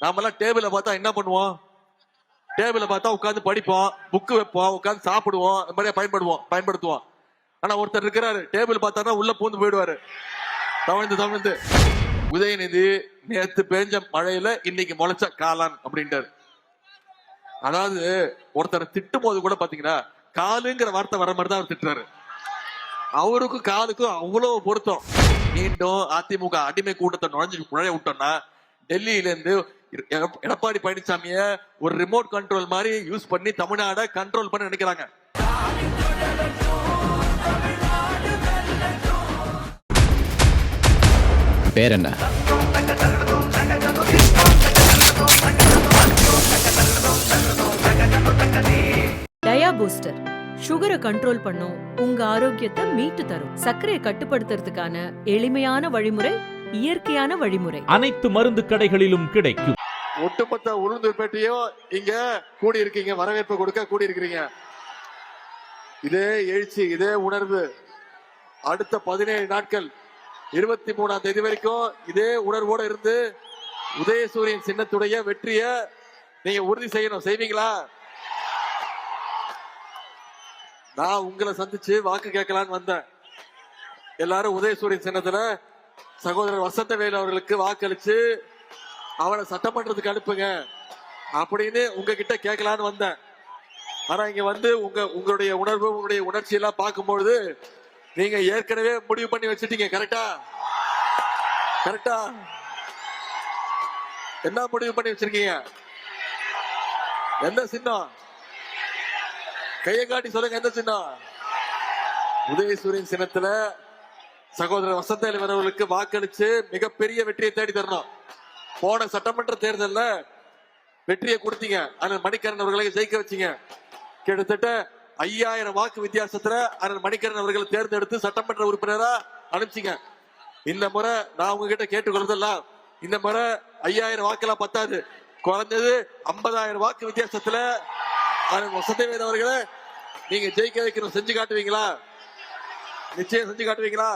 நாமெல்லாம் டேபிள பார்த்தா என்ன பண்ணுவோம்? டேபிள பார்த்தா உட்காந்து படிப்போம், புக்கு வைப்போம், உட்காந்து சாப்பிடுவோம், இந்த மாதிரியா பயன்படுத்துவோம். ஆனா ஒருத்தர் இருக்கிறாரு, டேபிள் பார்த்தாருன்னா உள்ள பூந்து போயிடுவாரு, தவழ்ந்து. உதயநிதி நேத்து பேஞ்ச மழையில இன்னைக்கு முளைச்ச காளான் அப்படின்ட்டாரு. அதாவது ஒருத்தர் திட்டும் போது கூட பாத்தீங்கன்னா காலுங்கிற வார்த்தை வர மாதிரி தான் அவர் திட்டுறாரு. அவருக்கும் காலுக்கும் அவ்வளவு பொருத்தம். மீண்டும் அதிமுக அடிமை கூட்டத்தை நுழைய விட்டோம்னா டெல்லியில இருந்து எடப்பாடி பழனிசாமிய ஒரு ரிமோட் கண்ட்ரோல் மாதிரி யூஸ் பண்ணி தமிழ்நாட கண்ட்ரோல் பண்ண நினைக்கிறாங்க. பேர் என்ன? டயா பூஸ்டர் சுகரை கண்ட்ரோல் பண்ணும், உங்க ஆரோக்கியத்தை மீட்டு தரும். சர்க்கரையை கட்டுப்படுத்துறதுக்கான எளிமையான வழிமுறை, இயற்கையான வழிமுறை. அனைத்து மருந்து கடைகளிலும் கிடைக்கும். ஒட்டுமொத்த உளுந்தூர்பேட்டையும் இங்க கூடி இருக்கீங்க, வரவேற்பு கொடுக்க கூடி இருக்கிறீங்க. இதே எழுச்சி, இதே உணர்வு அடுத்த 17 நாட்கள் 23ஆம் தேதி வரைக்கும் இதே உணர்வோட இருந்து உதயசூரியன் சின்னத்துடைய வெற்றிய நீங்க உறுதி செய்யணும். செய்வீங்களா? நான் உங்களை சந்திச்சு வாக்கு கேட்கலான்னு வந்தேன். எல்லாரும் உதயசூரியன் சின்னத்துல சகோதரர் வசந்தவேல் அவர்களுக்கு வாக்களிச்சு அவனை சட்டமன்றத்துக்கு அனுப்புங்க அப்படின்னு உங்ககிட்ட கேட்கலான்னு வந்தேன். ஆனா இங்க வந்து உங்களுடைய உணர்வு, உங்களுடைய உணர்ச்சி எல்லாம் பார்க்கும்பொழுது நீங்க ஏற்கனவே முடிவு பண்ணி வச்சிட்டீங்க. கரெக்டா? என்ன முடிவு பண்ணி வச்சிருக்கீங்க? எந்த சின்னம்? கையை காட்டி சொல்லுங்க, எந்த சின்னம்? உதயசூரியன் சின்னத்துல சகோதரர் வசந்தவேல் அவர்களுக்கு வாக்களிச்சு மிகப்பெரிய வெற்றியை தேடி தரணும். போன சட்டமன்ற தேர்தல்ல வெற்றியை கொடுத்தீங்க, அண்ணன் மணிகரன் அவர்களை ஜெயிக்க வச்சீங்க. கிட்டத்தட்ட 5000 வாக்கு வித்தியாசத்துல அண்ணன் மணிகரன் அவர்களை தேர்ந்தெடுத்து சட்டமன்ற உறுப்பினரா அனுப்பிச்சிங்க. இந்த முறை நான் உங்ககிட்ட கேட்டுக்கொள்றதெல்லாம், இந்த முறை 5000 வாக்கெல்லாம் பத்தாது, குறைஞ்சது 50000 வாக்கு வித்தியாசத்துல அண்ணன் வசந்தவேல் அவர்களை நீங்க ஜெயிக்க வைக்கணும். செஞ்சு காட்டுவீங்களா? நிச்சயம் செஞ்சு காட்டுவீங்களா?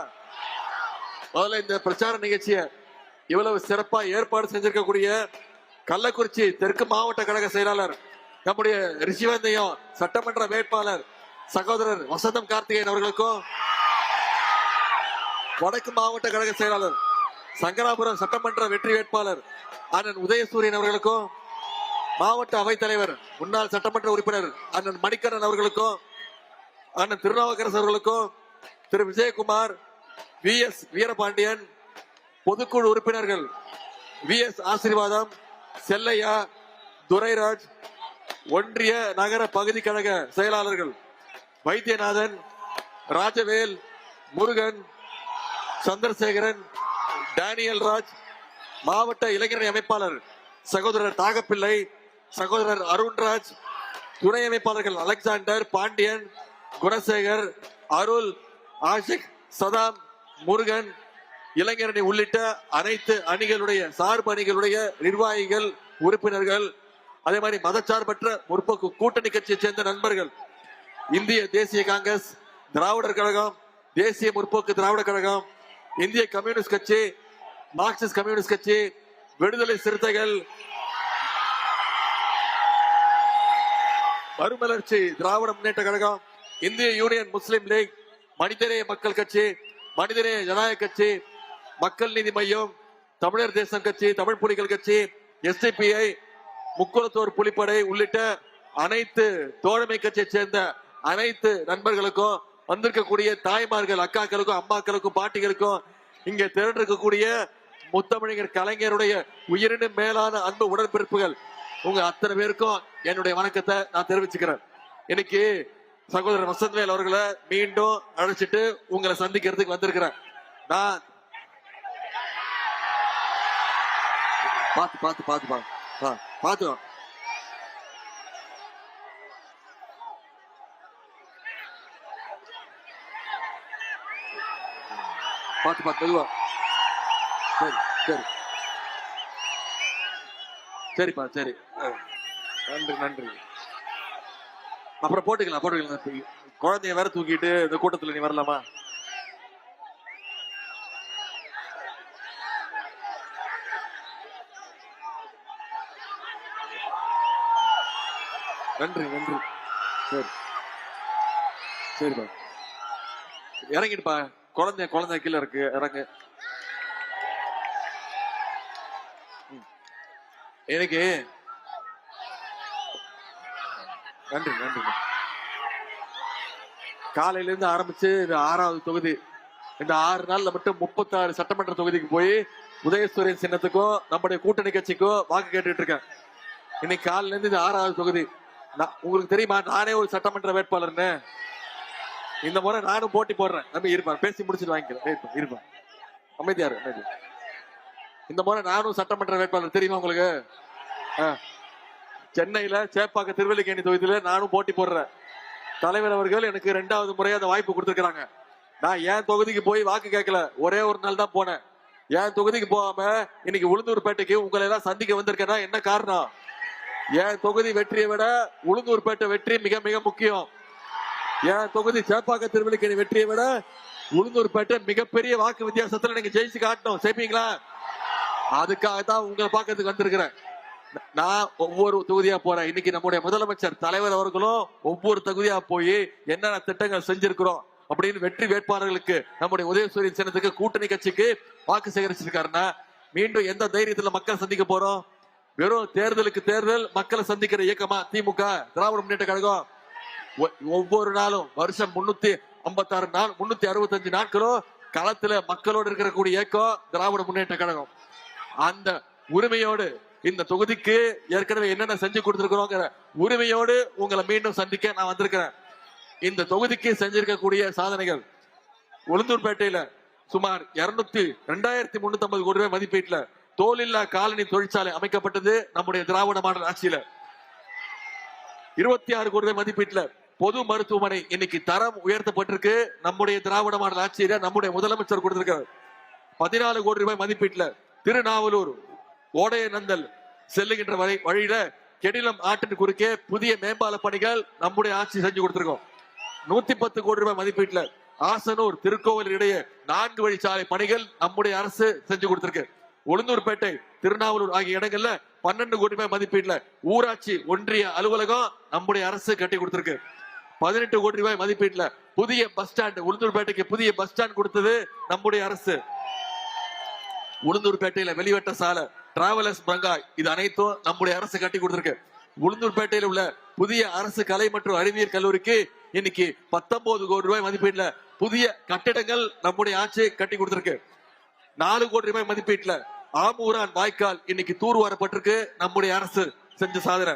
முதல்ல இந்த பிரச்சார நிகழ்ச்சியை இவ்வளவு சிறப்பா ஏற்பாடு செஞ்சிருக்கக்கூடிய கள்ளக்குறிச்சி தெற்கு மாவட்ட கழக செயலாளர் நம்முடைய ரிஷிவந்தையும் சட்டமன்ற வேட்பாளர் சகோதரர் வசந்தம் கார்த்திகேயன் அவர்களுக்கும், வடக்கு மாவட்ட கழக செயலாளர் சங்கராபுரம் சட்டமன்ற வெற்றி வேட்பாளர் அண்ணன் உதயசூரியன் அவர்களுக்கும், மாவட்ட அவைத்தலைவர் முன்னாள் சட்டமன்ற உறுப்பினர் அண்ணன் மணிகரன் அவர்களுக்கும், அண்ணன் திருநாவுக்கரசு அவர்களுக்கும், திரு விஜயகுமார், VS வீரபாண்டியன், பொதுக்குழு உறுப்பினர்கள் VS ஆசீர்வாதம், செல்லையா, துரைராஜ், ஒன்றிய நகர பகுதி கழக செயலாளர்கள் வைத்தியநாதன், ராஜவேல், முருகன், சந்திரசேகரன், டேனியல் ராஜ், மாவட்ட இளைஞரணி அமைப்பாளர் சகோதரர் தாகப்பிள்ளை, சகோதரர் அருண்ராஜ், துணை அமைப்பாளர்கள் அலெக்சாண்டர், பாண்டியன், குணசேகர், அருள், ஆஷிக், சதாம், முருகன், இளைஞரணி உள்ளிட்ட அனைத்து அணிகளுடைய சார்பு அணிகளுடைய நிர்வாகிகள், உறுப்பினர்கள், அதே மாதிரி மதச்சார்பற்ற முற்போக்கு கூட்டணி கட்சியை சேர்ந்த நண்பர்கள், இந்திய தேசிய காங்கிரஸ், திராவிடர் கழகம், தேசிய முற்போக்கு திராவிட கழகம், இந்திய கம்யூனிஸ்ட் கட்சி, மார்க்சிஸ்ட் கம்யூனிஸ்ட் கட்சி, விடுதலை சிறுத்தைகள், மறுமலர்ச்சி திராவிட முன்னேற்ற கழகம், இந்திய யூனியன் முஸ்லிம் லீக், மனிதநேய மக்கள் கட்சி, மனிதநேய ஜனநாயக கட்சி, மக்கள் நீதி மையம், தமிழர் தேசம் கட்சி, தமிழ் புலிகள் கட்சி, SDPI, முக்குளத்தோர் புலிப்படை உள்ளிட்ட அனைத்து தோழமை கட்சியை சேர்ந்த அனைத்து நண்பர்களுக்கும், வந்திருக்கக்கூடிய தாய்மார்கள், அக்காக்களுக்கும், அம்மாக்களுக்கும், பாட்டிகளுக்கும், இங்கே திரண்டிருக்கக்கூடிய முத்தமிழர் கலைஞருடைய உயிரினும் மேலான அன்பு உடற்பிறப்புகள் உங்க அத்தனை பேருக்கும் என்னுடைய வணக்கத்தை நான் தெரிவிச்சுக்கிறேன். இன்னைக்கு சகோதரர் வசந்தவேல் அவர்களை மீண்டும் அழைச்சிட்டு உங்களை சந்திக்கிறதுக்கு வந்திருக்கிறேன். நான் பார்த்து மெதுவா. சரி சரிப்பா, சரி, நன்றி. அப்புறம் போட்டுக்கலாம். குழந்தைய வேற தூக்கிட்டு இந்த கூட்டத்துல நீ வரலாமா? நன்றி நன்றி. சரி சரிப்பா, இறங்கிடுப்பா. குழந்தை கீழே இருக்கு, இறங்கு. எனக்கு நன்றி நன்றி. காலையில இருந்து ஆரம்பிச்சு இது 6வது தொகுதி. இந்த 6 நாள்ல மட்டும் 36 சட்டமன்ற தொகுதிக்கு போய் உதயசூரியன் சின்னத்துக்கும் நம்முடைய கூட்டணி கட்சிக்கும் வாக்கு கேட்டுட்டு இருக்கேன். இன்னைக்கு காலையில இருந்து இது 6வது தொகுதி. உங்களுக்கு தெரியுமா, நானே ஒரு சட்டமன்ற வேட்பாளர்னு. இந்த முறை நானும் போட்டி போடுறேன். நம்ம இருப்பேன், பேசி முடிச்சுட்டு வாங்கிக்கிறேன். இருப்பேன், அமைதியாரு அமைதி. இந்த முறை நானும் சட்டமன்ற வேட்பாளர், தெரியுமா உங்களுக்கு? சென்னையில சேப்பாக்க திருவல்லிக்கேணி தொகுதியில நானும் போட்டி போடுறேன். தலைவர் அவர்கள் எனக்கு 2வது முறையா அந்த வாய்ப்பு கொடுத்திருக்கிறாங்க. நான் என் தொகுதிக்கு போய் வாக்கு கேட்கல, ஒரே ஒரு நாள் தான் போனேன். என் தொகுதிக்கு போகாம இன்னைக்கு உளுந்தூர்பேட்டைக்கு உங்களை எல்லாம் சந்திக்க வந்திருக்கேன்னா என்ன காரணம்? என் தொகுதி வெற்றியை விட உளுந்தூர்பேட்டை வெற்றி மிக மிக முக்கியம். என் தொகுதி சேப்பாக்க திருவல்லிக்கேணி வெற்றியை விட உளுந்தூர்பேட்டை மிகப்பெரிய வாக்கு வித்தியாசத்துல நீங்க ஜெயிச்சு காட்டணும். செய்வீங்களா? அதுக்காகத்தான் உங்களை பார்க்கறதுக்கு வந்திருக்கிறேன். நான் ஒவ்வொரு தொகுதியா போறேன். இன்னைக்கு நம்முடைய முதலமைச்சர் தலைவர் அவர்களும் ஒவ்வொரு தொகுதியா போய் என்னென்ன திட்டங்கள் செஞ்சிருக்கிறோம் அப்படின்னு வெற்றி வேட்பாளர்களுக்கு, நம்முடைய உதயசூரியன் சின்னத்துக்கு, கூட்டணி கட்சிக்கு வாக்கு சேகரிச்சிருக்காருன்னா மீண்டும் எந்த தைரியத்துல மக்கள் சந்திக்க போறோம்? வெறும் தேர்தலுக்கு தேர்தல் மக்களை சந்திக்கிற இயக்கமா திமுக, திராவிட முன்னேற்ற கழகம்? ஒவ்வொரு நாளும் வருஷம் 356 நாள் 365 நாட்களும் களத்துல மக்களோடு இருக்கக்கூடிய இயக்கம் திராவிட முன்னேற்ற கழகம். அந்த உரிமையோடு இந்த தொகுதிக்கு ஏற்கனவே என்னென்ன செஞ்சு கொடுத்திருக்கிறோங்கிற உரிமையோடு உங்களை மீண்டும் சந்திக்க நான் வந்திருக்கிறேன். இந்த தொகுதிக்கு செஞ்சிருக்கக்கூடிய சாதனைகள், உளுந்தூர்பேட்டையில சுமார் 2350 கோடி ரூபாய் மதிப்பீட்டுல தோலில்லா காலனி தொழிற்சாலை அமைக்கப்பட்டது நம்முடைய திராவிட மாடல் ஆட்சியில. 26 கோடி ரூபாய் மதிப்பீட்டுல பொது மருத்துவமனை இன்னைக்கு தரம் உயர்த்தப்பட்டிருக்கு நம்முடைய திராவிட மாடல் ஆட்சியில. நம்முடைய முதலமைச்சர் கொடுத்திருக்கிறார். 14 கோடி ரூபாய் மதிப்பீட்டுல திருநாவலூர் ஓடையநந்தல் செல்லுகின்ற வழியில கெடிலம் ஆற்றின் குறுக்கே புதிய மேம்பால பணிகள் நம்முடைய ஆட்சி செஞ்சு கொடுத்திருக்கோம். 110 கோடி ரூபாய் மதிப்பீட்டுல ஆசனூர் திருக்கோவில் இடையே 4 வழிச்சாலை பணிகள் நம்முடைய அரசு செஞ்சு கொடுத்திருக்கு. உளுந்தூர்பேட்டை, திருநாவலூர் ஆகிய இடங்கள்ல 12 கோடி ரூபாய் மதிப்பீட்டுல ஊராட்சி ஒன்றிய அலுவலகம் நம்முடைய அரசு கட்டி கொடுத்திருக்கு. 18 கோடி ரூபாய் மதிப்பீட்டுல புதிய பஸ் ஸ்டாண்ட், உளுந்தூர்பேட்டைக்கு புதிய பஸ் ஸ்டாண்ட் கொடுத்தது நம்முடைய அரசு. உளுந்தூர்பேட்டையில வெளிவட்ட சாலை, டிராவலர்ஸ் பங்காய், இது அனைத்தும் நம்முடைய அரசு கட்டி கொடுத்திருக்கு. உளுந்தூர்பேட்டையில உள்ள புதிய அரசு கலை மற்றும் அறிவியல் கல்லூரிக்கு இன்னைக்கு 19 கோடி ரூபாய் மதிப்பீட்டுல புதிய கட்டிடங்கள் நம்முடைய ஆட்சி கட்டி கொடுத்திருக்கு. 4 கோடி ரூபாய் மதிப்பீட்டுல ஆமூரான் வாய்க்கால் இன்னைக்கு தூர்வாரப்பட்டிருக்கு நம்முடைய அரசு செஞ்ச சாதனை.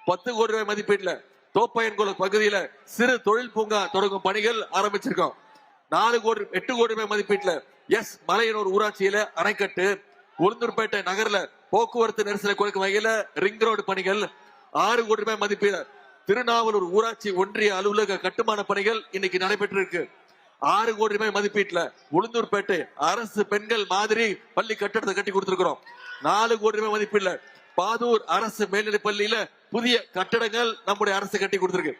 10 கோடி ரூபாய் மதிப்பீட்டுல தோப்பயன்குளம் பகுதியில சிறு தொழில் பூங்கா தொடங்கும் பணிகள் ஆரம்பிச்சிருக்கோம். 8 கோடி ரூபாய் மதிப்பீட்டுல மலையனூர் ஊராட்சியில அணைக்கட்டு, உளுந்தூர்பேட்டை நகர்ல போக்குவரத்து நெரிசலை குறைக்கும் வகையில ரிங் ரோடு பணிகள். 6 கோடி ரூபாய் மதிப்பீடு திருநாவலூர் ஊராட்சி ஒன்றிய அலுவலக கட்டுமான பணிகள் இன்னைக்கு நடைபெற்று இருக்கு. 6 கோடி ரூபாய் மதிப்பீட்டுல உளுந்தூர்பேட்டை அரசு பெண்கள் மாதிரி பள்ளி கட்டடத்தை கட்டி கொடுத்திருக்கிறோம். 4 கோடி ரூபாய் மதிப்பீடுல பாதூர் அரசு மேல்நிலை பள்ளியில புதிய கட்டடங்கள் நம்முடைய அரசு கட்டி கொடுத்திருக்கு.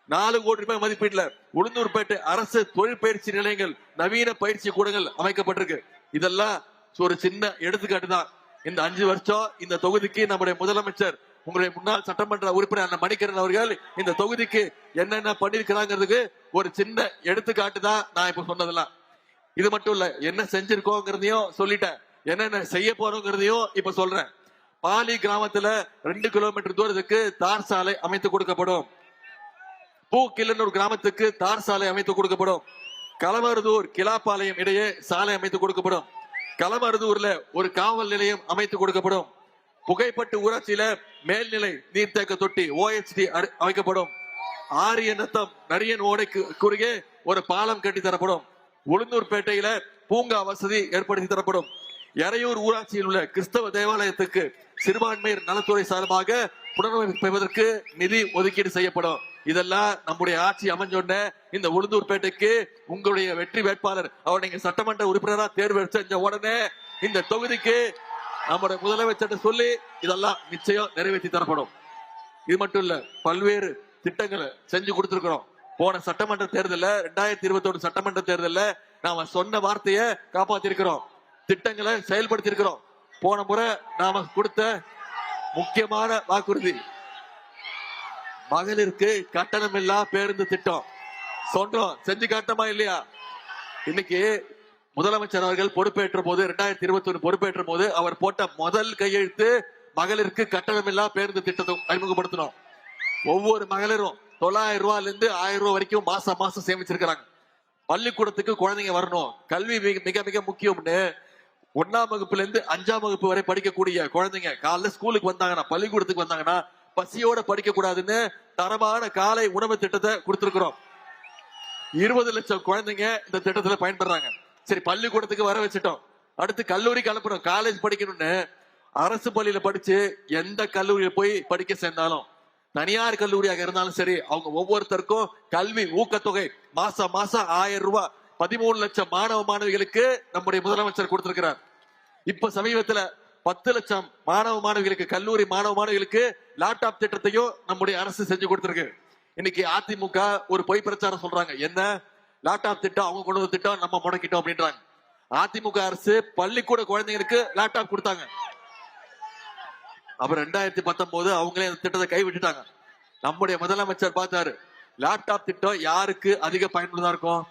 4 கோடி ரூபாய் மதிப்பீட்டுல உளுந்தூர்பேட்டை அரசு தொழில் பயிற்சி நிலையங்கள், நவீன பயிற்சி கூடங்கள் அமைக்கப்பட்டிருக்கு. இதெல்லாம் ஒரு சின்ன எடுத்துக்காட்டு தான். இந்த 5 வருஷம் இந்த தொகுதிக்கு நம்முடைய முதலமைச்சர், உங்களுடைய முன்னாள் சட்டமன்ற உறுப்பினர் அண்ணன் மணிகரன் அவர்கள் இந்த தொகுதிக்கு என்னென்ன பண்ணிருக்கிறாங்கிறதுக்கு ஒரு சின்ன எடுத்துக்காட்டு தான் நான் இப்ப சொன்னதெல்லாம். இது மட்டும் இல்ல, என்ன செஞ்சிருக்கோங்கிறதையும் சொல்லிட்டேன், என்னென்ன செய்ய போறோங்கிறதையும் இப்ப சொல்றேன். பாலி கிராமத்துல 2 கிலோமீட்டர் தூரத்துக்கு தார் சாலை அமைத்து கொடுக்கப்படும். பூக்கில்லனூர் கிராமத்துக்கு தார் சாலை அமைத்து கொடுக்கப்படும். களமருதூர் கிலாப்பாளையம் இடையே சாலை அமைத்து கொடுக்கப்படும். களமருதூர்ல ஒரு காவல் நிலையம் அமைத்து கொடுக்கப்படும். புகைப்பட்டு ஊராட்சியில மேல்நிலை நீர்த்தேக்க தொட்டி OHD அமைக்கப்படும். ஆரியநத்தம் நரியன் ஓடைக்கு குறுகே ஒரு பாலம் கட்டி தரப்படும். உளுந்தூர்பேட்டையில பூங்கா வசதி ஏற்படுத்தி தரப்படும். எறையூர் ஊராட்சியில் உள்ள கிறிஸ்தவ தேவாலயத்துக்கு சிறுபான்மையர் நலத்துறை சார்பாக புனரமைப்பதற்கு நிதி ஒதுக்கீடு செய்யப்படும். இதெல்லாம் நம்முடைய ஆட்சி அமைஞ்சோட இந்த உளுந்தூர்பேட்டைக்கு உங்களுடைய வெற்றி வேட்பாளர் அவர் நீங்க சட்டமன்ற உறுப்பினரா தேர்வு செஞ்ச உடனே இந்த தொகுதிக்கு நம்முடைய முதலமைச்சர் சொல்லி இதெல்லாம் நிச்சயம் நிறைவேற்றி தரப்படும். இது மட்டும் இல்ல, பல்வேறு திட்டங்களை செஞ்சு கொடுத்திருக்கிறோம். போன சட்டமன்ற தேர்தலில் 2021 சட்டமன்ற தேர்தலில் நாம சொன்ன வார்த்தையை காப்பாத்தி இருக்கிறோம், திட்டங்களை செயல்படுத்தி இருக்கிறோம். போன முறை நாம கொடுத்த முக்கியமான வாக்குறுதி மகளிருக்கு கட்டணமில்லா பேருந்து திட்டம் சொல்றோம், செஞ்சு காட்டமா இல்லையா? இன்னைக்கு முதலமைச்சர் அவர்கள் பொறுப்பேற்ற போது 2021 பொறுப்பேற்ற போது அவர் போட்ட முதல் கையெழுத்து மகளிருக்கு கட்டணமில்லா பேருந்து திட்டத்தை அறிமுகப்படுத்தணும். ஒவ்வொரு மகளிரும் 900 ரூபாயில இருந்து 1000 ரூபாய் வரைக்கும் மாசம் மாசம் சேமிச்சிருக்கிறாங்க. பள்ளிக்கூடத்துக்கு குழந்தைங்க வரணும், கல்வி மிக மிக முக்கியம்னு 1ஆம் வகுப்புல இருந்து 5ஆம் வகுப்பு வரை படிக்கக்கூடிய குழந்தைங்க காலைல ஸ்கூலுக்கு வந்தாங்கன்னா, பள்ளிக்கூடத்துக்கு வந்தாங்கன்னா பசியோட படிக்க கூடாதுன்னு தரமான காலை உணவு திட்டத்தை கொடுத்திருக்கிறோம். 20 லட்சம் குழந்தைங்க இந்த திட்டத்துல பயன்படுறாங்க. சரி, பள்ளிக்கூடத்துக்கு வர வச்சுட்டோம். அடுத்து கல்லூரிக்கு அனுப்பணும், காலேஜ் படிக்கணும்னு அரசு பள்ளியில படிச்சு எந்த கல்லூரியில போய் படிக்க சேர்ந்தாலும், தனியார் கல்லூரியாக இருந்தாலும் சரி, அவங்க ஒவ்வொருத்தருக்கும் கல்வி ஊக்கத்தொகை மாசம் மாசம் 1000 ரூபாய் 13 லட்சம் மாணவ மாணவிகளுக்கு நம்முடைய முதலமைச்சர் கொடுத்திருக்கிறார். இப்ப சமீபத்துல 10 லட்சம் மாணவ மாணவிகளுக்கு, கல்லூரி மாணவ மாணவிகளுக்கு லேப்டாப் திட்டத்தையும் நம்முடைய அரசு செஞ்சு கொடுத்திருக்கு. இன்னைக்கு அதிமுக ஒரு பொய் பிரச்சாரம் சொல்றாங்க, என்ன லேப்டாப் திட்டம் அவங்க கொண்டு வந்த திட்டம் நம்ம முடக்கிட்டோம் அப்படின்றாங்க. அதிமுக அரசு பள்ளிக்கூட குழந்தைங்களுக்கு லேப்டாப் கொடுத்தாங்க. அப்புறம் 2019 அவங்களே அந்த திட்டத்தை கைவிட்டுட்டாங்க. நம்முடைய முதலமைச்சர் பார்த்தாரு, லேப்டாப் திட்டம் யாருக்கு அதிக பயனுள்ளதா இருக்கும்?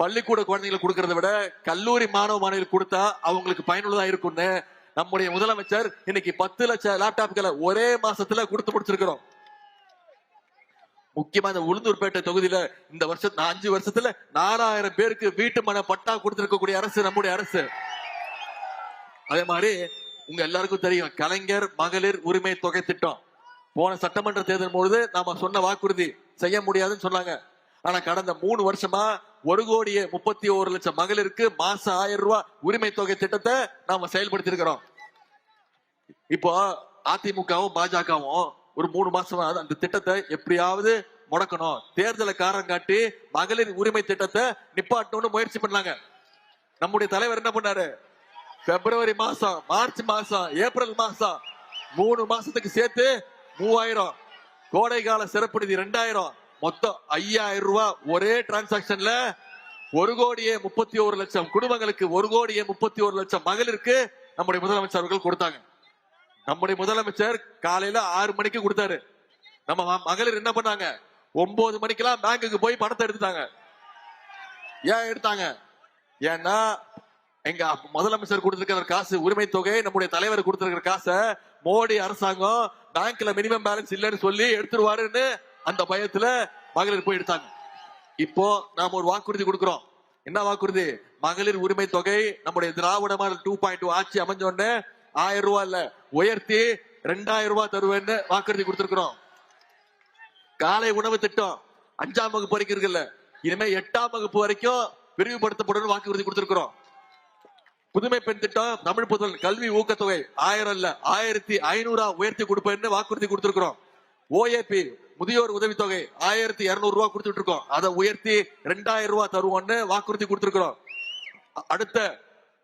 பள்ளிக்கூட குழந்தைங்களுக்கு கொடுக்கறத விட கல்லூரி மாணவ மாணவிகளுக்கு கொடுத்தா அவங்களுக்கு பயனுள்ளதா இருக்கும்னு நம்முடைய முதலமைச்சர் இன்னைக்கு 10 லட்சம் லேப்டாப்களை ஒரே மாசத்துல கொடுத்து முடிச்சிருக்கிறோம். முக்கியமா இந்த உளுந்தூர்பேட்டை தொகுதியில இந்த வருஷம் 5 வருஷத்துல 4000 பேருக்கு வீட்டு மன பட்டா கொடுத்திருக்கக்கூடிய அரசு நம்முடைய அரசு. அதே மாதிரி உங்க எல்லாருக்கும் தெரியும், கலைஞர் மகளிர் உரிமை தொகை திட்டம் போன சட்டமன்ற தேர்தல் பொழுது நாம சொன்ன வாக்குறுதி செய்ய முடியாதுன்னு சொன்னாங்க. ஆனா கடந்த 3 வருஷமா 1,31,00,000 மகளிருக்கு மாசம் 1000 ரூபாய் உரிமை தொகை திட்டத்தை நாம செயல்படுத்தி இருக்கிறோம். இப்போ அதிமுகவும் பாஜகவும் ஒரு 3 மாசமா அந்த திட்டத்தை எப்படியாவது முடக்கணும், தேர்தலை காரணம் காட்டி மகளிர் உரிமை திட்டத்தை நிப்பாட்டணும்னு முயற்சி பண்ணாங்க. நம்முடைய தலைவர் என்ன பண்ணாரு? பிப்ரவரி மாசம், மார்ச் மாசம், ஏப்ரல் மாசம் 3 மாசத்துக்கு சேர்த்து 3000, கோடை கால சிறப்பு நிதி 2000, மொத்தம் 5000 ரூபாய் ஒரே டிரான்சாக்சன்ல 1,31,00,000 குடும்பங்களுக்கு, 1,31,00,000 மகளிருக்கு நம்முடைய முதலமைச்சர் அவர்கள் கொடுத்தாங்க. நம்முடைய முதலமைச்சர் காலையில 6 மணிக்கு கொடுத்தாரு. நம்ம மகளிர் என்ன பண்ணாங்க? 9 மணிக்கெல்லாம் பேங்குக்கு போய் பணத்தை எடுத்துட்டாங்க. ஏன் எடுத்தாங்க? ஏன்னா எங்க முதலமைச்சர் கொடுத்திருக்கிற காசு உரிமை தொகை, நம்முடைய தலைவர் கொடுத்திருக்கிற காசை மோடி அரசாங்கம் பேங்க்ல மினிமம் பேலன்ஸ் இல்லைன்னு சொல்லி எடுத்துருவாருன்னு அந்த பயத்துல மகளிர் போய் எடுத்தாங்க. இப்போ நாம ஒரு வாக்குறுதி கொடுக்கிறோம். என்ன வாக்குறுதி? மகளிர் உரிமை தொகை நம்முடைய திராவிட மாடல் 2.2 ஆட்சி அமைஞ்ச உடனே 1000 ரூபாய் இல்ல, உயர்த்தி 2000 ரூபாய் தருவேன்னு வாக்குறுதி கொடுத்திருக்கிறோம். காலை உணவு திட்டம் 5ஆம் வகுப்பு வரைக்கும் இருக்குல்ல, இனிமே 8ஆம் வகுப்பு வரைக்கும் விரிவுபடுத்தப்படும் வாக்குறுதி கொடுத்திருக்கிறோம். புதுமை பெண் திட்டம், தமிழ் புதல் கல்வி ஊக்கத்தொகை 1000 இல்ல 1500 உயர்த்தி கொடுப்பேன்னு வாக்குறுதி கொடுத்திருக்கிறோம். OAP முதியோர் உதவித்தொகை 1200 ரூபாய் கொடுத்துட்டு இருக்கோம், அதை உயர்த்தி 2000 ரூபாய் தருவோம்னு வாக்குறுதி கொடுத்திருக்கிறோம். அடுத்த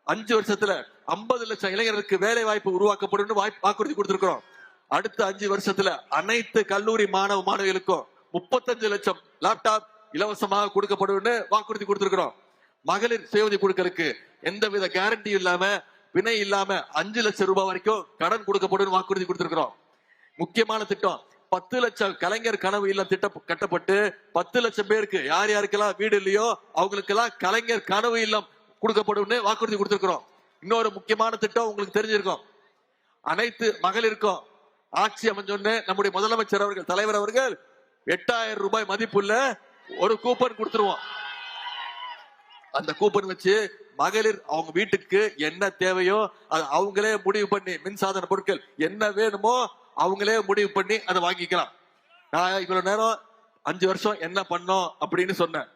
5 வருஷத்துல 50 லட்சம் இளைஞர்களுக்கு வேலை வாய்ப்பு உருவாக்கப்படும் வாக்குறுதி கொடுத்திருக்கிறோம். அடுத்த 5 வருஷத்துல அனைத்து கல்லூரி மாணவ மாணவிகளுக்கும் 35 லட்சம் லேப்டாப் இலவசமாக கொடுக்கப்படும் வாக்குறுதி கொடுத்திருக்கிறோம். மகளிர் சுய உதவி குழுக்களுக்கு எந்தவித கேரண்டி இல்லாம, பிணை இல்லாம 5 லட்சம் ரூபாய் வரைக்கும் கடன் கொடுக்கப்படும் வாக்குறுதி கொடுத்திருக்கிறோம். முக்கியமான திட்டம் 10 லட்சம் கலைஞர் கனவு இல்லம் திட்டம் கட்டப்பட்டு 10 லட்சம் பேருக்கு, யார் யாருக்கெல்லாம் வீடு இல்லையோ அவங்களுக்கெல்லாம் கலைஞர் கனவு இல்லம் கொடுக்கப்படும் வாக்குறுதி கொடுத்திருக்கிறோம். இன்னொரு முக்கியமான திட்டம் உங்களுக்கு தெரிஞ்சிருக்கும், அனைத்து மகளிருக்கும் ஆட்சி அமைஞ்சோன்னு நம்முடைய முதலமைச்சர் அவர்கள், தலைவர் அவர்கள் 8000 ரூபாய் மதிப்புள்ள ஒரு கூப்பன் கொடுத்துருவோம். அந்த கூப்பன் வச்சு மகளிர் அவங்க வீட்டுக்கு என்ன தேவையோ அது அவங்களே முடிவு பண்ணி, மின்சாதன பொருட்கள் என்ன வேணுமோ அவங்களே முடிவு பண்ணி அதை வாங்கிக்கலாம். நான் இவ்வளவு நேரம் 5 வருஷம் என்ன பண்ணோம் அப்படின்னு சொன்னேன்.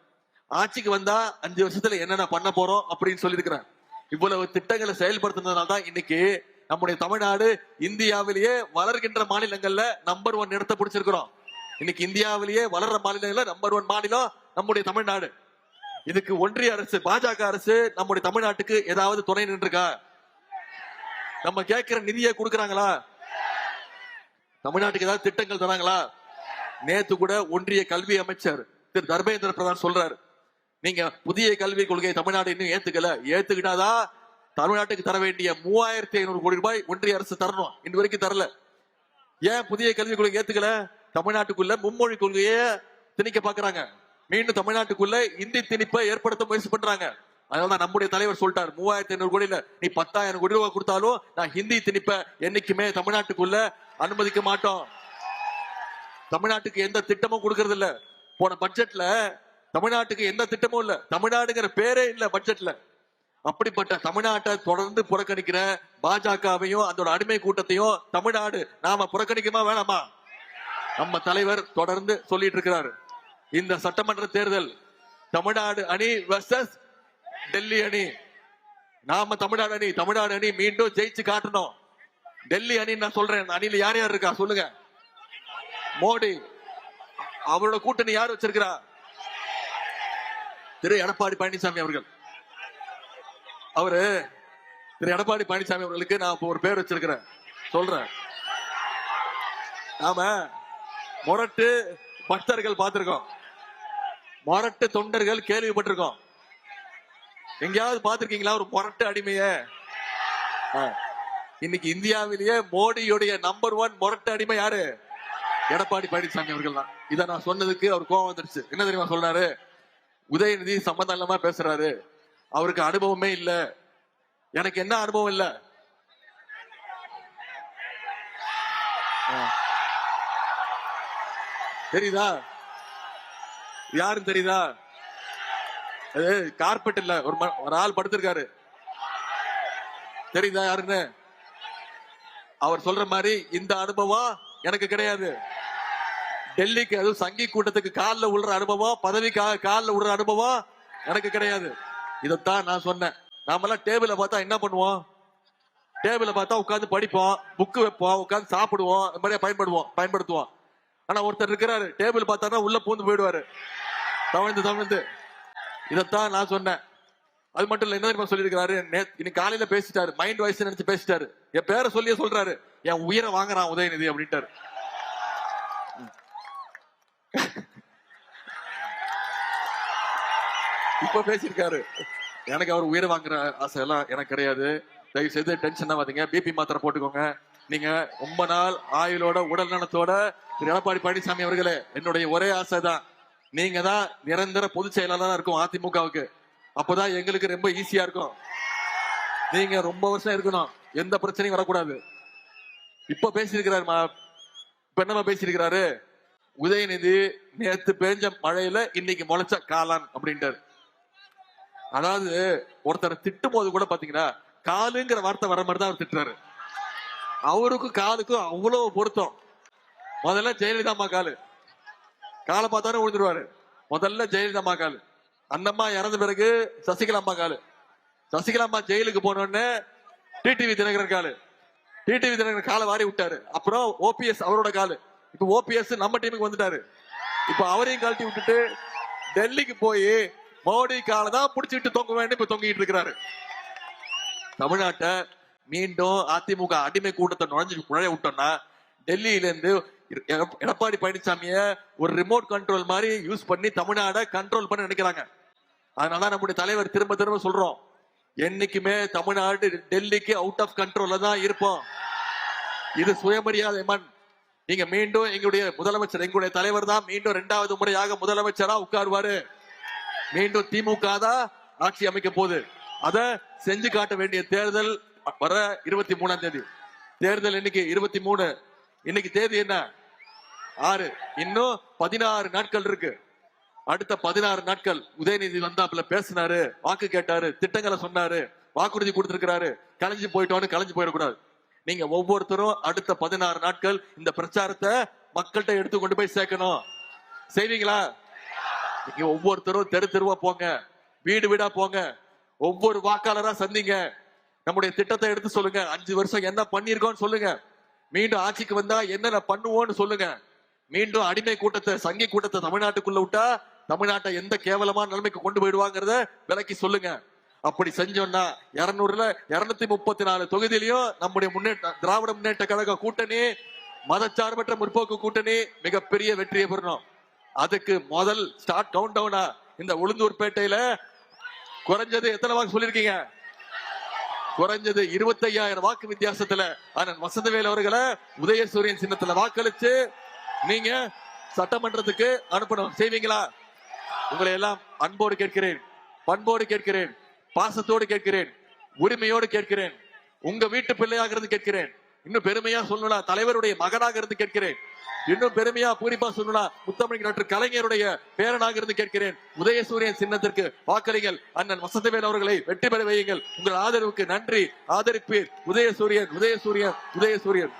ஆட்சிக்கு வந்தா 5 வருஷத்துல என்னென்ன பண்ண போறோம் அப்படின்னு சொல்லியிருக்கிறேன். இவ்வளவு திட்டங்களை செயல்படுத்தினதுனால தான் இன்னைக்கு நம்முடைய தமிழ்நாடு இந்தியாவிலேயே வளர்கின்ற மாநிலங்கள்ல நம்பர் 1 இடத்தை பிடிச்சிருக்கிறோம். இன்னைக்கு இந்தியாவிலேயே வளர்ற மாநிலங்கள்ல நம்பர் 1 மாநிலம் நம்முடைய தமிழ்நாடு. இதுக்கு ஒன்றிய அரசு, பாஜக அரசு நம்முடைய தமிழ்நாட்டுக்கு ஏதாவது துணை நின்றுக்கா? நம்ம கேட்கிற நிதியை கொடுக்கறாங்களா? தமிழ்நாட்டுக்கு ஏதாவது திட்டங்கள் தராங்களா? நேத்து கூட ஒன்றிய கல்வி அமைச்சர் திரு தர்மேந்திர பிரதான் சொல்றாரு, நீங்க புதிய கல்விக் கொள்கையை தமிழ்நாடு இன்னும் ஏத்துக்கல, ஏத்துக்கிட்டாதான் தமிழ்நாட்டுக்கு தர வேண்டிய 3500 கோடி ரூபாய் ஒன்றிய அரசு தரணும், இன்று வரைக்கும் தரல. ஏன் புதிய கல்விக் கொள்கை ஏத்துக்கல? தமிழ்நாட்டுக்குள்ள மும்மொழி கொள்கையை திணிக்க பாக்குறாங்க. மீண்டும் தமிழ்நாட்டுக்குள்ள இந்தி திணிப்பை ஏற்படுத்த முயற்சி பண்றாங்க. அதனாலதான் நம்முடைய தலைவர் சொல்லிட்டார், 3500 கோடியில நீ 10,000 கோடி ரூபாய் கொடுத்தாலும் நான் ஹிந்தி திணிப்பை என்னைக்குமே தமிழ்நாட்டுக்குள்ள அனுமதிக்க மாட்டோம். தமிழ்நாட்டுக்கு எந்த திட்டமும் கொடுக்கறது இல்ல. போன பட்ஜெட்ல தமிழ்நாட்டுக்கு எந்த திட்டமும் இல்ல, தமிழ்நாடுங்கிற பேரே இல்ல பட்ஜெட்ல. அப்படிப்பட்ட தமிழ்நாட்டை தொடர்ந்து புறக்கணிக்கிற பாஜகவையும் அதோட அடிமை கூட்டத்தையும் தமிழ்நாடு நாம புறக்கணிக்குமா வேணாமா? நம்ம தலைவர் தொடர்ந்து சொல்லிட்டு இருக்கிறாரு. இந்த சட்டமன்ற தேர்தல் தமிழ்நாடு அணி வெர்சஸ் டெல்லி அணி. நாம தமிழ்நாடு அணி மீண்டும் ஜெயிச்சு காட்டணும். டெல்லி அணி நான் சொல்றேன், அணியில யார் யார் இருக்கா சொல்லுங்க. மோடி, அவரோட கூட்டணி யார் வச்சிருக்கிறா? திரு எடப்பாடி பழனிசாமி அவர்கள். திரு எடப்பாடி பழனிசாமி அவர்களுக்கு நான் ஒரு பேர் வச்சிருக்கிறேன், சொல்றேன். நாம முரட்டு பக்தர்கள் பார்த்திருக்கோம், முரட்டு தொண்டர்கள் கேள்விப்பட்டிருக்கோம். எங்கேயாவது பார்த்திருக்கீங்களா ஒரு முரட்டு அடிமைய? இன்னைக்கு இந்தியாவிலேயே மோடியுடைய நம்பர் 1 முரட்டு அடிமை யாரு? எடப்பாடி பழனிசாமி அவர்கள் தான். இதை நான் சொன்னதுக்கு அவர் கோபம் வந்துருச்சு. என்ன தெரியுமா சொல்றாரு? உதயநிதி சம்பந்தம் இல்லாம பேசுறாரு, அவருக்கு அனுபவமே இல்ல. எனக்கு என்ன அனுபவம் இல்ல? தெரியுதா? யாருன்னு தெரியுதா? கார்பெட் இல்ல, ஒரு ஆள் படுத்திருக்காரு. தெரியுதா யாருன்னு? அவர் சொல்ற மாதிரி இந்த அனுபவம் எனக்கு கிடையாது. டெல்லிக்கு அது சங்கி கூட்டத்துக்கு காலில் விழுற அனுபவம், பதவிக்காக காலில் விழுற அனுபவம் எனக்கு கிடையாது. இதைத்தான் நான் சொன்னேன். நாமெல்லாம் டேபிள பார்த்தா என்ன பண்ணுவோம்? டேபிள பார்த்தா உட்காந்து படிப்போம், புக்கு வைப்போம், உட்காந்து சாப்பிடுவோம், இந்த மாதிரியே பயன்படுத்துவோம். ஆனா ஒருத்தர் இருக்கிறாரு, டேபிள் பார்த்தாருன்னா உள்ள பூந்து போயிடுவாரு, தவழ்ந்து. இதைத்தான் நான் சொன்னேன். அது மட்டும் இல்ல, என்ன சொல்லியிருக்கிறாரு, இன்னைக்கு காலையில பேசிட்டாரு, மைண்ட் வாய்ஸ் நினைச்சு பேசிட்டாரு. என் பேரை சொல்லியே சொல்றாரு, என் உயிரை வாங்குறான் உதயநிதி அப்படின்ட்டாரு. இப்ப பேசியிருக்காரு, எனக்கு அவர் உயிரை வாங்குற ஆசை எல்லாம் எனக்கு கிடையாது, தயவு செய்து டென்ஷன் ஆகாதீங்க, பிபி மாத்திரை போட்டுக்கோங்க, நீங்க ரொம்ப நாள் ஆயுளோட உடல் நலத்தோட திரு எடப்பாடி பழனிசாமி அவர்களே, என்னுடைய ஒரே ஆசை தான், நீங்க தான் நிரந்தர பொதுச் செயலாளராக இருக்கும் அதிமுகவுக்கு. அப்பதான் எங்களுக்கு ரொம்ப ஈஸியா இருக்கும். நீங்க ரொம்ப வருஷம் இருக்கணும், எந்த பிரச்சனையும் வரக்கூடாது. இப்ப பேசியிருக்கிறாரு, இப்ப என்னமா பேசியிருக்கிறாரு, உதயநிதி நேத்து பேஞ்ச மழையில இன்னைக்கு முளைச்ச காளான் அப்படின்ட்டாரு. அதாவது ஒருத்தர் திட்டும் போது கூட பாத்தீங்கன்னா காலுங்கிற வார்த்தை வர மாதிரி தான் அவர் திட்டுறாரு. அவருக்கும் காலுக்கும் அவ்வளவு பொருத்தம். முதல்ல ஜெயலலிதா அம்மா காலை பார்த்தாரு விழுந்துருவாரு. முதல்ல ஜெயலலிதா அம்மா காலு, அந்த அம்மா இறந்த பிறகு சசிகலா அம்மா காலு, சசிகலா அம்மா ஜெயிலுக்கு போனோடனே டிடிவி தினகரன் காலை வாரி விட்டாரு. அப்புறம் ஓபிஎஸ் அவரோட காலு, இப்ப ஓபிஎஸ் நம்ம டீமுக்கு வந்துட்டாரு. இப்ப அவரையும் கழட்டி விட்டுட்டு டெல்லிக்கு போய் மோடி காலை தான் பிடிச்சிட்டு தொங்க வேண்டும் இப்ப தொங்கிட்டு இருக்கிறாரு. தமிழ்நாட்டை மீண்டும் அதிமுக அடிமை கூட்டத்தை நுழைய விட்டோம்னா டெல்லியில இருந்து எடப்பாடி பழனிசாமிய ஒரு ரிமோட் கண்ட்ரோல் மாதிரி யூஸ் பண்ணி தமிழ்நாடை கண்ட்ரோல் பண்ண நினைக்கிறாங்க. அதனால நம்முடைய தலைவர் திரும்ப சொல்றோம், என்னைக்குமே தமிழ்நாடு டெல்லிக்கு அவுட் ஆஃப் கண்ட்ரோல்ல தான் இருப்போம். இது சுயமரியாதை மண். நீங்க மீண்டும் எங்களுடைய முதலமைச்சர், எங்களுடைய தலைவர் தான் மீண்டும் 2வது முறையாக முதலமைச்சரா உட்காருவாரு. மீண்டும் திமுக தான் ஆட்சி அமைக்க போகுது. அத செஞ்சு காட்ட வேண்டிய தேர்தல் வர 23ஆம் தேதி. தேர்தல் இன்னைக்கு 23, இன்னைக்கு தேதி என்ன 6, இன்னும் 16 நாட்கள் இருக்கு. அடுத்த 16 நாட்கள் உதயநிதி வந்தாப்புல பேசினாரு, வாக்கு கேட்டாரு, திட்டங்களை சொன்னாரு, வாக்குறுதி கொடுத்திருக்கிறாரு. கலைஞ்சு போயிடக்கூடாது. நீங்க ஒவ்வொருத்தரும் அடுத்த 16 நாட்கள் இந்த பிரச்சாரத்தை மக்கள்கிட்ட எடுத்து கொண்டு போய் சேர்க்கணும். செய்வீங்களா? நீங்க ஒவ்வொருத்தரும் தெருவா போங்க, வீடு வீடா போங்க, ஒவ்வொரு வாக்காளரா சந்திங்க, நம்முடைய திட்டத்தை எடுத்து சொல்லுங்க. 5 வருஷம் என்ன பண்ணிருக்கோம்னு சொல்லுங்க. மீண்டும் ஆட்சிக்கு வந்தா என்னென்ன பண்ணுவோம்னு சொல்லுங்க. மீண்டும் அடிமை கூட்டத்தை, சங்கி கூட்டத்தை தமிழ்நாட்டுக்குள்ள விட்டா தமிழ்நாட்டை எந்த கேவலமான நிலைமைக்கு கொண்டு போயிடுவாங்கிறத விலக்கி சொல்லுங்க. அப்படி செஞ்சோம்னா 200ல 234 தொகுதியிலையும் நம்முடைய திராவிட முன்னேற்ற கழக கூட்டணி, மதச்சார்பற்ற முற்போக்கு கூட்டணி மிகப்பெரிய வெற்றியை பெறணும். அதுக்கு முதல் ஸ்டார்ட் கவுண்ட் டவுனா இந்த உளுந்தூர்பேட்டையில குறைஞ்சது எத்தனை வாக்கு சொல்லிருக்கீங்க? குறைஞ்சது 25,000 வாக்கு வித்தியாசத்துல அண்ணன் வசந்தவேல் அவர்களை உதயசூரியன் சின்னத்துல வாக்களிச்சு நீங்க சட்டமன்றத்துக்கு அனுப்பணும். செய்வீங்களா? உங்களை எல்லாம் அன்போடு கேட்கிறேன், பண்போடு கேட்கிறேன், பாசத்தோடு கேட்கிறேன், உரிமையோடு கேட்கிறேன், உங்க வீட்டு பிள்ளையாக இருந்து கேட்கிறேன். இன்னும் பெருமையா சொல்லலாம், தலைவருடைய மகனாக இருந்து கேட்கிறேன். இன்னும் பெருமையா பூரிப்பா சொல்லலாம், முத்தமிழ் டாக்டர் கலைஞருடைய பேரனாக இருந்து கேட்கிறேன். உதயசூரியன் சின்னத்திற்கு வாக்களிங்கள். அண்ணன் வசந்தவேல் அவர்களை வெற்றி பெற வையுங்கள். உங்கள் ஆதரவுக்கு நன்றி. ஆதரிப்பீர். உதயசூரியன், உதயசூரியன், உதயசூரியன்.